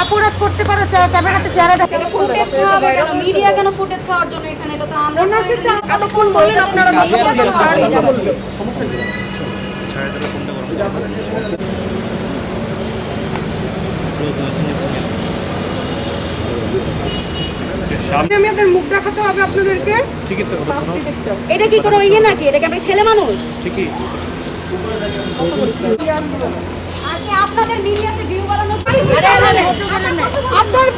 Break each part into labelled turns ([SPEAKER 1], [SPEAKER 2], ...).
[SPEAKER 1] অপরাধ করতে পারে ক্যামেরাতে চেহারা দেখে
[SPEAKER 2] ফুটেজ খাওয়াবে কেন? মিডিয়া কেন ফুটেজ খাওয়ার জন্য এখানে? এটা তো আমরা
[SPEAKER 1] ওনার সাথে এতক্ষণ বললেন আপনারা
[SPEAKER 2] মিডিয়া কেন আসবে জানাতে?
[SPEAKER 1] আমি আপনাদের মুখ দেখাতে হবে আপনাদেরকে।
[SPEAKER 3] ঠিকই তো কথা শোনো
[SPEAKER 2] এটা কি কোনো ইয়ে নাকি? এটা কি আমরা ছেলে মানুষ?
[SPEAKER 3] ঠিকই
[SPEAKER 2] আর কি আপনাদের মিডিয়াতে ভিউ বাড়ানো?
[SPEAKER 1] আপনার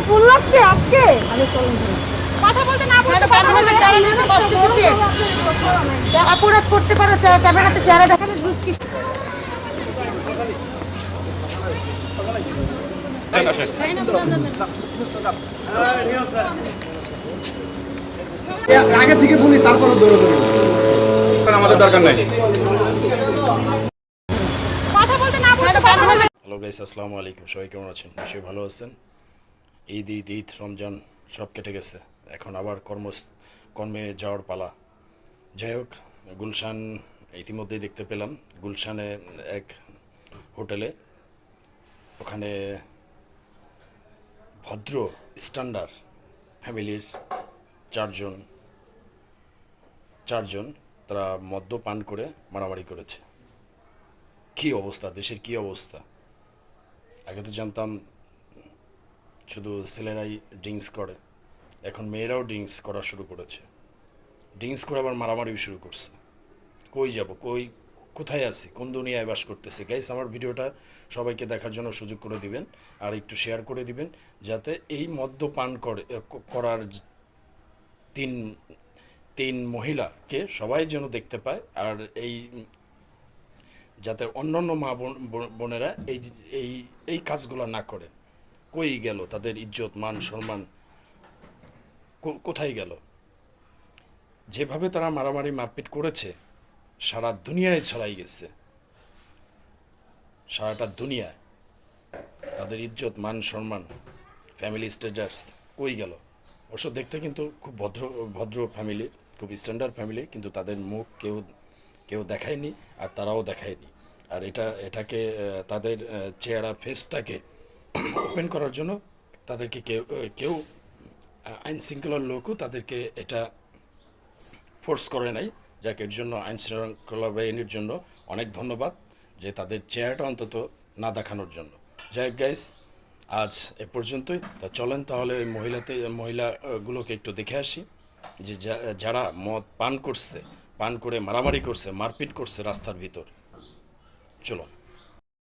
[SPEAKER 1] ফুল লাগছে আজকে
[SPEAKER 2] কথা বলতে না বলতে
[SPEAKER 1] কষ্ট দিছে। অপরাধ করতে পারে ক্যামেরাতে চেহারা দেখালে বুঝ কি
[SPEAKER 3] আগে থেকে বলি তারপরে দৌড়াদৌড়ি আমাদের দরকার নাই।
[SPEAKER 2] কথা বলতে না বলতে
[SPEAKER 4] হ্যালো গাইস, আসসালামু আলাইকুম। সবাই কেমন আছেন? নিশ্চয়ই ভালো আছেন। ঈদ রমজান সব কেটে গেছে, এখন আবার কর্মে যাওয়ার পালা। যাই হোক, গুলশান ইতিমধ্যেই দেখতে পেলাম, গুলশানে এক হোটেলে, ওখানে ভদ্র স্ট্যান্ডার্ড ফ্যামিলির চারজন তারা মদ্যপান করে মারামারি করেছে। কী অবস্থা, দেশের কী অবস্থা! আগে তো জানতাম শুধু ছেলেরাই ড্রিঙ্কস করে, এখন মেয়েরাও ড্রিঙ্কস করা শুরু করেছে। ড্রিঙ্কস করে আবার মারামারি শুরু করছে। কই যাব, কোথায় আছি, কোন দুনিয়ায় বাস করতেছে? গাইস, আমার ভিডিওটা সবাইকে দেখার জন্য সুযোগ করে দিবেন, আর একটু শেয়ার করে দিবেন, যাতে এই মদ্যপান করার তিন মহিলাকে সবাই যেন দেখতে পায়, আর এই যাতে অন্যান্য মা বোনেরা এই কাজগুলো না করে। কই গেল তাদের ইজ্জত, মান, সম্মান? কোথায় গেল? যেভাবে তারা মারামারি মারপিট করেছে, সারা দুনিয়ায় ছড়াই গেছে। সারাটা দুনিয়ায় তাদের ইজ্জত, মান, সম্মান, ফ্যামিলি স্ট্যাটাস কই গেল? অবশ্য দেখতে কিন্তু খুব ভদ্র ফ্যামিলি, খুব স্ট্যান্ডার্ড ফ্যামিলি, কিন্তু তাদের মুখ কেউ দেখায়নি, আর তারাও দেখায়নি। আর এটাকে তাদের চেহারা, ফেসটাকে ওপেন করার জন্য তাদেরকে কেউ আইন শৃঙ্খলার লোকও তাদেরকে এটা ফোর্স করে নাই। যাকে এর জন্য আইন শৃঙ্খলা বাহিনীর জন্য অনেক ধন্যবাদ, যে তাদের চেহারাটা অন্তত না দেখানোর জন্য। যাই হোক গাইস, আজ এ পর্যন্তই। তা চলেন তাহলে ওই মহিলাগুলোকে একটু দেখে আসি, যে যারা মদ পান করে মারামারি করছে, মারপিট করছে রাস্তার ভিতর। চলো।